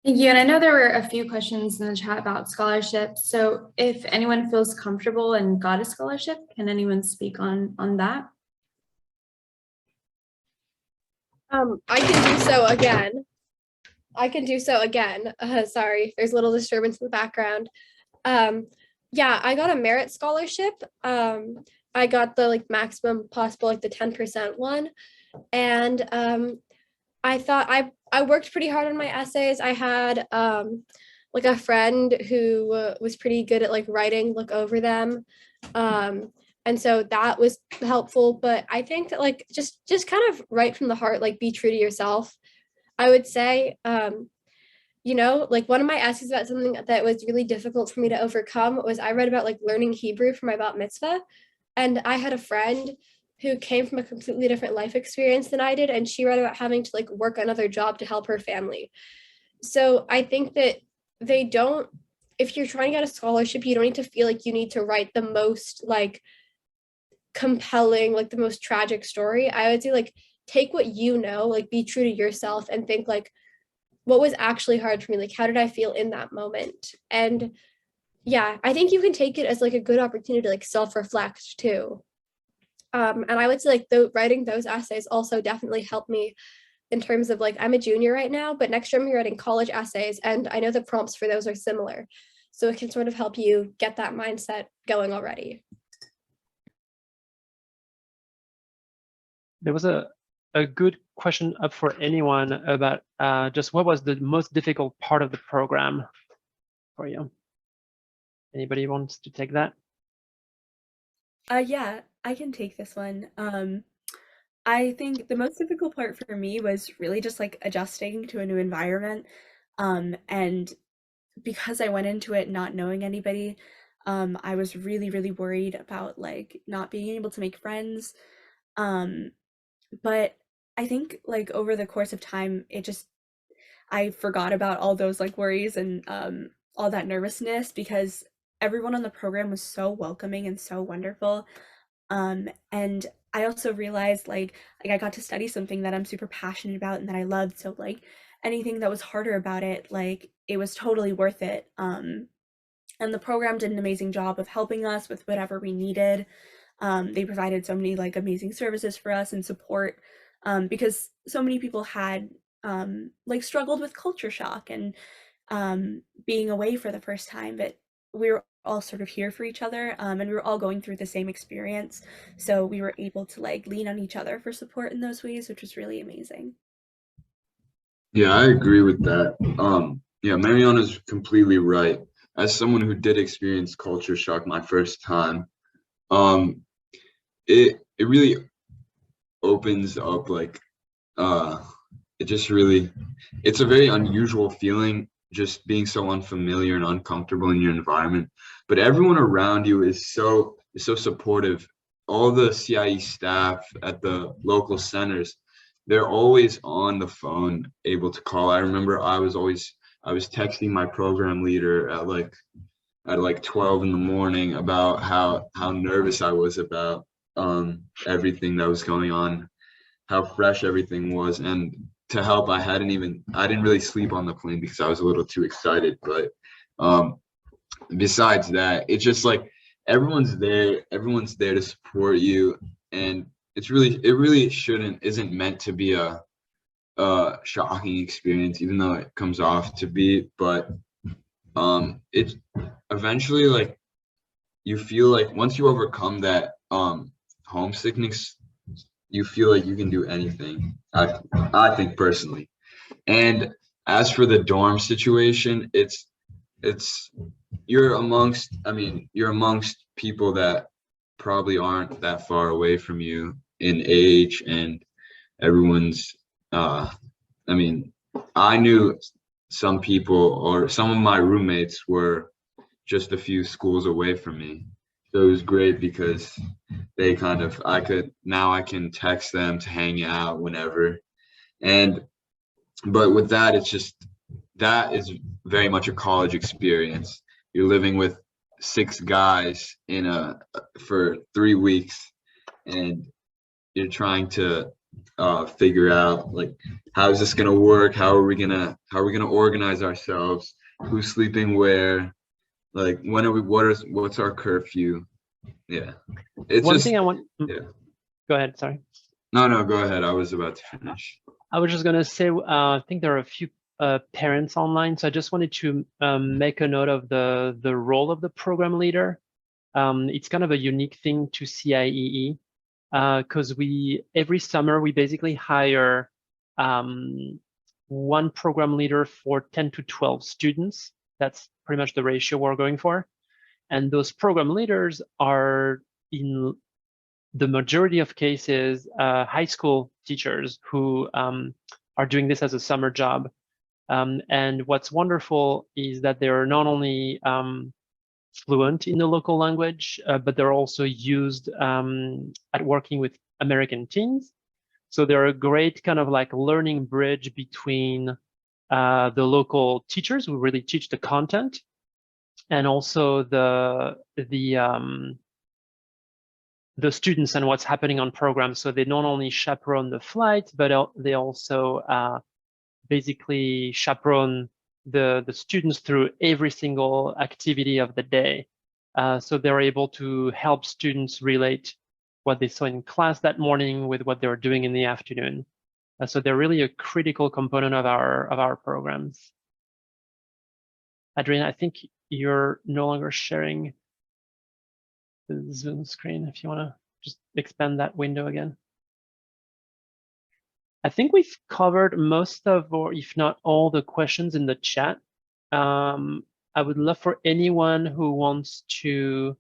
Thank you. And I know there were a few questions in the chat about scholarships. So if anyone feels comfortable and got a scholarship, can anyone speak on that? I can do so again. Sorry, there's a little disturbance in the background. Yeah, I got a merit scholarship. I got the like maximum possible, like the 10% one. And I thought I worked pretty hard on my essays. I had like a friend who was pretty good at like writing, look over them. And so that was helpful. But I think that like just kind of write from the heart, like be true to yourself. I would say, like one of my essays about something that was really difficult for me to overcome was I read about like learning Hebrew for my bat mitzvah. And I had a friend who came from a completely different life experience than I did. And she read about having to like work another job to help her family. So I think that if you're trying to get a scholarship, you don't need to feel like you need to write the most like compelling, like the most tragic story. I would say like take what you know, like be true to yourself and think like, what was actually hard for me? Like, how did I feel in that moment? And yeah, I think you can take it as like a good opportunity to like self-reflect too. And I would say like writing those essays also definitely helped me in terms of like, I'm a junior right now, but next year I'm writing college essays, and I know the prompts for those are similar. So it can sort of help you get that mindset going already. There was a good question up for anyone about just what was the most difficult part of the program for you? Anybody wants to take that? Yeah, I can take this one. I think the most difficult part for me was really just like adjusting to a new environment. And because I went into it not knowing anybody, I was really, really worried about like not being able to make friends. Um, but I think like over the course of time, I forgot about all those like worries and all that nervousness because everyone on the program was so welcoming and so wonderful. And I also realized like I got to study something that I'm super passionate about and that I loved. So like anything that was harder about it, like it was totally worth it. And the program did an amazing job of helping us with whatever we needed. They provided so many like amazing services for us and support, because so many people had like struggled with culture shock, and being away for the first time, but we were all sort of here for each other, and we were all going through the same experience. So we were able to like lean on each other for support in those ways, which was really amazing. Yeah, I agree with that. Yeah, Mariana's completely right. As someone who did experience culture shock my first time, um, it really opens up like it just really it's a very unusual feeling just being so unfamiliar and uncomfortable in your environment. But everyone around you is so supportive. All the CIE staff at the local centers, they're always on the phone, able to call. I remember I was texting my program leader at like 12 in the morning about how nervous I was about everything that was going on, how fresh everything was. And to help, I didn't really sleep on the plane because I was a little too excited. But besides that, it's just like everyone's there to support you. And it really isn't meant to be a shocking experience, even though it comes off to be. But it's eventually like you feel like once you overcome that homesickness, you feel like you can do anything. I think personally. And as for the dorm situation, it's you're amongst people that probably aren't that far away from you in age, and everyone's I mean, I knew some people, or some of my roommates were just a few schools away from me. So it was great because they I can text them to hang out whenever. And but with that, that is very much a college experience. You're living with 6 guys for 3 weeks, and you're trying to figure out like, how is this gonna work? How are we gonna organize ourselves? Who's sleeping where? Like, what's our curfew? Yeah, it's One just thing I want. yeah. Go ahead. Sorry. No, go ahead. I was about to finish. I was just gonna say, I think there are a few parents online, so I just wanted to make a note of the role of the program leader. It's kind of a unique thing to CIEE because every summer we basically hire one program leader for 10 to 12 students. That's pretty much the ratio we're going for. And those program leaders are, in the majority of cases, high school teachers who are doing this as a summer job. And what's wonderful is that they're not only fluent in the local language, but they're also used at working with American teens. So they're a great kind of like learning bridge between the local teachers who really teach the content, and also the students and what's happening on programs. So they not only chaperone the flight, but they also basically chaperone the students through every single activity of the day. So they're able to help students relate what they saw in class that morning with what they were doing in the afternoon. So they're really a critical component of our programs. Adriana, I think you're no longer sharing the Zoom screen. If you want to just expand that window again. I think we've covered most of, or if not all, the questions in the chat. I would love for anyone who wants to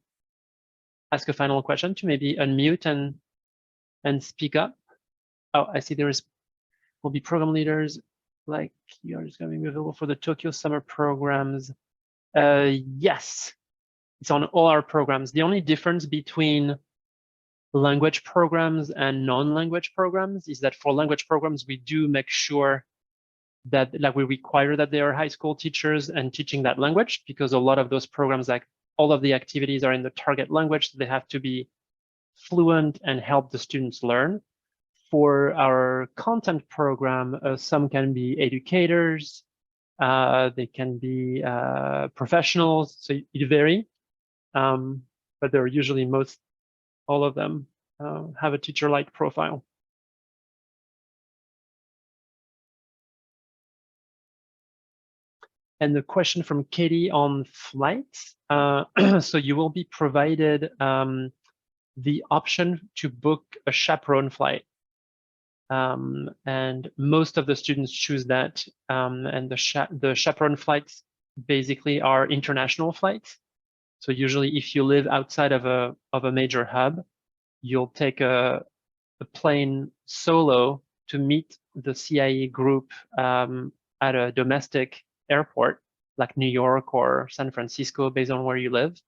ask a final question to maybe unmute and speak up. Oh, I see will be program leaders, like you're just going to be available for the Tokyo summer programs. Yes, it's on all our programs. The only difference between language programs and non-language programs is that for language programs, we do make sure that we require that they are high school teachers and teaching that language, because a lot of those programs, like all of the activities are in the target language, so they have to be fluent and help the students learn. For our content program, some can be educators, they can be professionals, so it varies, but they're usually all of them have a teacher-like profile. And the question from Katie on flights. So you will be provided the option to book a chaperone flight. And most of the students choose that. And the chaperone flights basically are international flights. So usually if you live outside of a major hub, you'll take a plane solo to meet the CIE group at a domestic airport, like New York or San Francisco, based on where you live.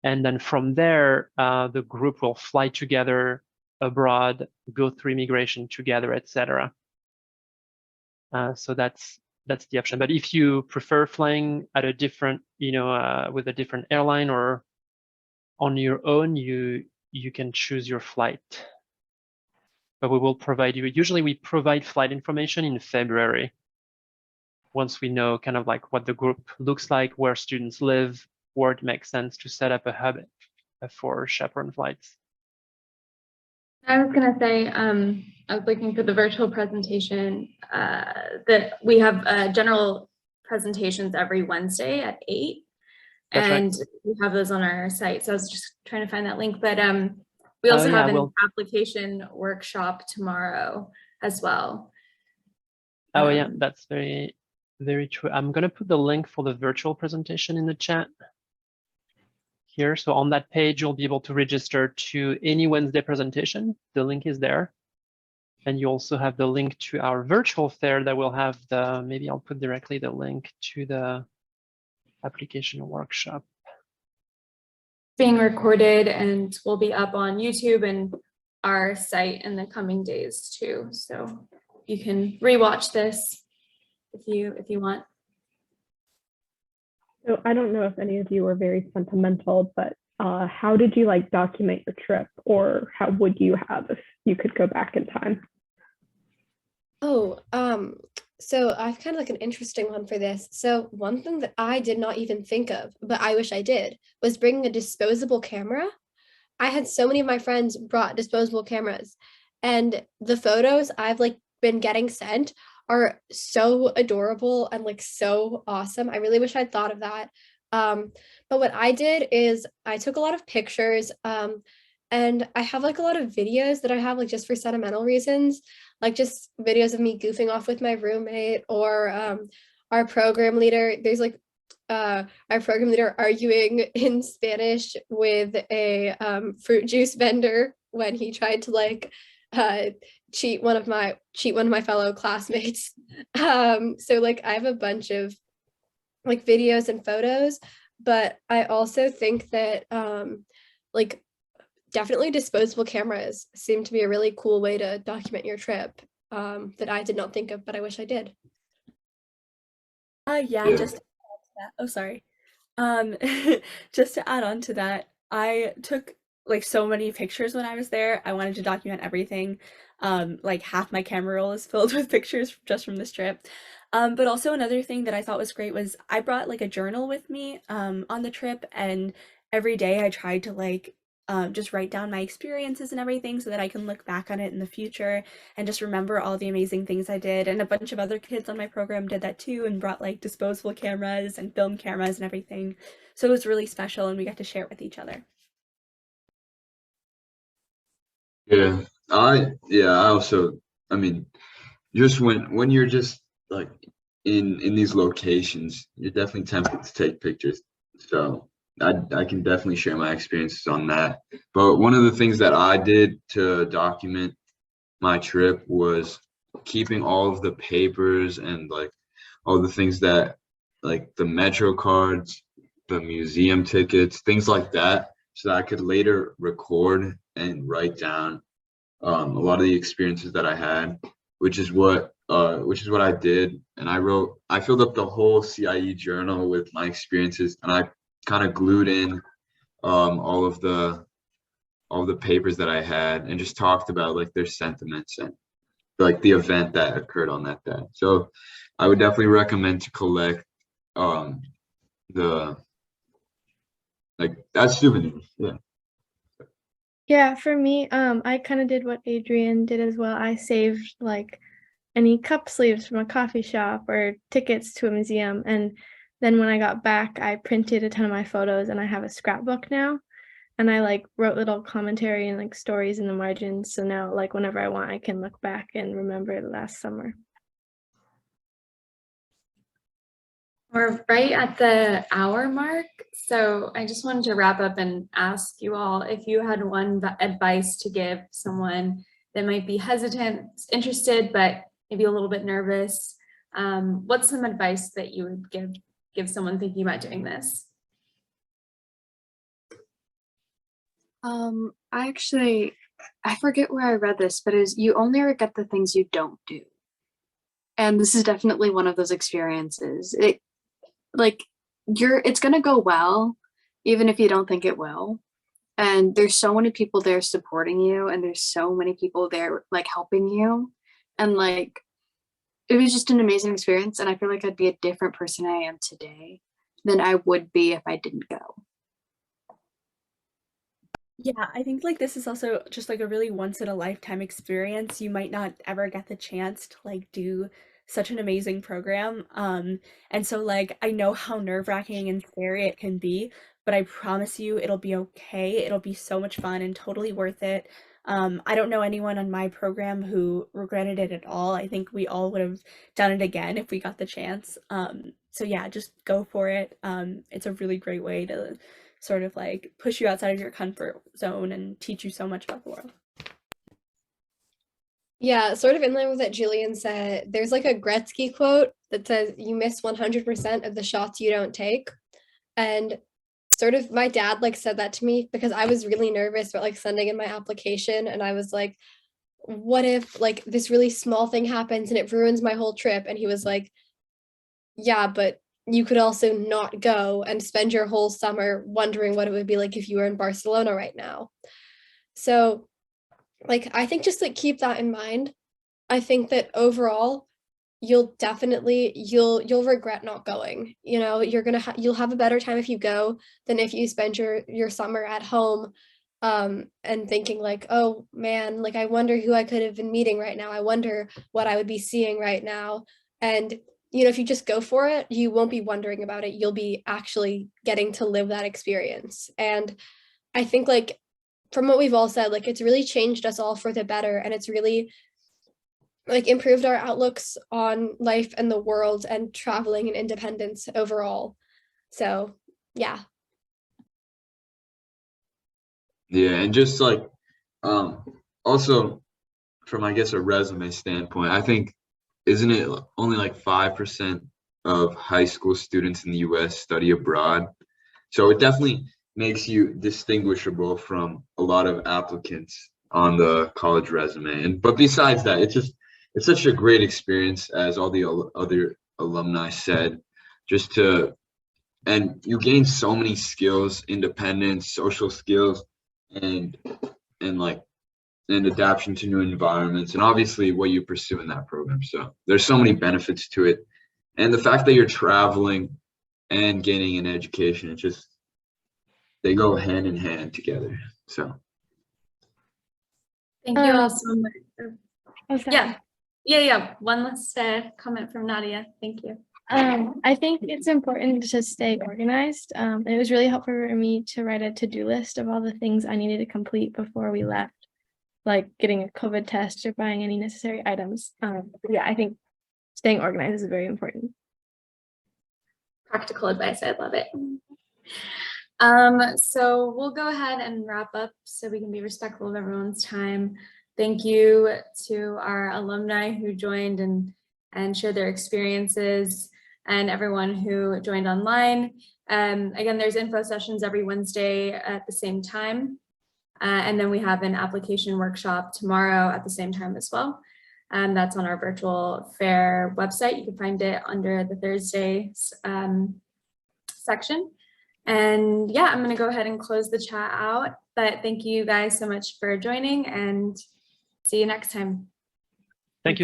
And then from there, the group will fly together abroad, go through immigration together, etc. So that's the option. But if you prefer flying at a different, with a different airline or on your own, you can choose your flight. But we will provide you, usually we provide flight information in February, once we know kind of like what the group looks like, where students live, where it makes sense to set up a hub for chaperone flights. I was going to say, I was looking for the virtual presentation, that we have general presentations every Wednesday at 8. That's right. And we have those on our site. So I was just trying to find that link. But we also have an application workshop tomorrow as well. Oh, yeah, that's very, very true. I'm going to put the link for the virtual presentation in the chat here. So on that page, you'll be able to register to any Wednesday presentation. The link is there. And you also have the link to our virtual fair that will have maybe I'll put directly the link to the application workshop. Being recorded and will be up on YouTube and our site in the coming days too. So you can rewatch this if you want. So I don't know if any of you are very sentimental, but how did you like document your trip, or how would you have if you could go back in time? Oh, so I've kind of like an interesting one for this. So one thing that I did not even think of, but I wish I did, was bringing a disposable camera. I had so many of my friends brought disposable cameras, and the photos I've like been getting sent are so adorable and like so awesome. I really wish I'd thought of that. But what I did is I took a lot of pictures, and I have like a lot of videos that I have like just for sentimental reasons, like just videos of me goofing off with my roommate, or our program leader. There's like our program leader arguing in Spanish with a fruit juice vendor when he tried to like cheat one of my fellow classmates. So like I have a bunch of like videos and photos, but I also think that like definitely disposable cameras seem to be a really cool way to document your trip, that I did not think of, but I wish I did. Yeah, just to add to that. Oh, sorry. Just to add on to that, I took like so many pictures when I was there. I wanted to document everything. Like half my camera roll is filled with pictures just from this trip. But also another thing that I thought was great was I brought like a journal with me on the trip, and every day I tried to like just write down my experiences and everything so that I can look back on it in the future and just remember all the amazing things I did. And a bunch of other kids on my program did that too and brought like disposable cameras and film cameras and everything. So it was really special, and we got to share it with each other. Yeah, I also, I mean, just when you're just like in these locations, you're definitely tempted to take pictures. So I can definitely share my experiences on that. But one of the things that I did to document my trip was keeping all of the papers and like all the things that like the Metro cards, the museum tickets, things like that, so that I could later record and write down a lot of the experiences that I had, which is what I did. And I filled up the whole CIE journal with my experiences, and I kind of glued in all of the papers that I had and just talked about like their sentiments and like the event that occurred on that day. So I would definitely recommend to collect the like that's souvenirs. Yeah. Yeah, for me, I kind of did what Adrian did as well. I saved like any cup sleeves from a coffee shop or tickets to a museum. And then when I got back, I printed a ton of my photos and I have a scrapbook now. And I like wrote little commentary and like stories in the margins. So now like whenever I want, I can look back and remember the last summer. We're right at the hour mark. So I just wanted to wrap up and ask you all if you had one advice to give someone that might be hesitant, interested, but maybe a little bit nervous. What's some advice that you would give someone thinking about doing this? I forget where I read this, but is you only regret the things you don't do. And this is definitely one of those experiences. It's gonna go well, even if you don't think it will. And there's so many people there supporting you, and there's so many people there like helping you. And like it was just an amazing experience. And I feel like I'd be a different person I am today than I would be if I didn't go. Yeah, I think like this is also just like a really once in a lifetime experience. You might not ever get the chance to like do such an amazing program. And so like I know how nerve-wracking and scary it can be, but I promise you it'll be okay. It'll be so much fun and totally worth it. I don't know anyone on my program who regretted it at all. I think we all would have done it again if we got the chance. So yeah, just go for it. It's a really great way to sort of like push you outside of your comfort zone and teach you so much about the world. Yeah, sort of in line with what Jillian said, there's like a Gretzky quote that says, you miss 100% of the shots you don't take. And sort of my dad like said that to me because I was really nervous about like sending in my application. And I was like, what if like this really small thing happens and it ruins my whole trip? And he was like, yeah, but you could also not go and spend your whole summer wondering what it would be like if you were in Barcelona right now. So like, I think just like keep that in mind. I think that overall, you'll regret not going. You know, you'll have a better time if you go than if you spend your summer at home and thinking like, oh man, like I wonder who I could have been meeting right now. I wonder what I would be seeing right now. And you know, if you just go for it, you won't be wondering about it. You'll be actually getting to live that experience. And I think like from what we've all said, like it's really changed us all for the better, and it's really like improved our outlooks on life and the world and traveling and independence overall. So yeah. Yeah, and just like also from I guess a resume standpoint, I think isn't it only like 5% of high school students in the US study abroad? So it definitely makes you distinguishable from a lot of applicants on the college resume. And but besides that, it's such a great experience, as all the other alumni said, and you gain so many skills, independence, social skills, and like and adaptation to new environments, and obviously what you pursue in that program. So there's so many benefits to it. And the fact that you're traveling and gaining an education, they go hand in hand together. So Thank you all so much. Okay. Yeah. One last comment from Nadia. Thank you. I think it's important to stay organized. It was really helpful for me to write a to-do list of all the things I needed to complete before we left, like getting a COVID test or buying any necessary items. Yeah, I think staying organized is very important. Practical advice. I love it. So we'll go ahead and wrap up so we can be respectful of everyone's time. Thank you to our alumni who joined and shared their experiences, and everyone who joined online. Again, there's info sessions every Wednesday at the same time. And then we have an application workshop tomorrow at the same time as well. And that's on our virtual fair website. You can find it under the Thursdays section. And yeah, I'm gonna go ahead and close the chat out, but thank you guys so much for joining, and see you next time.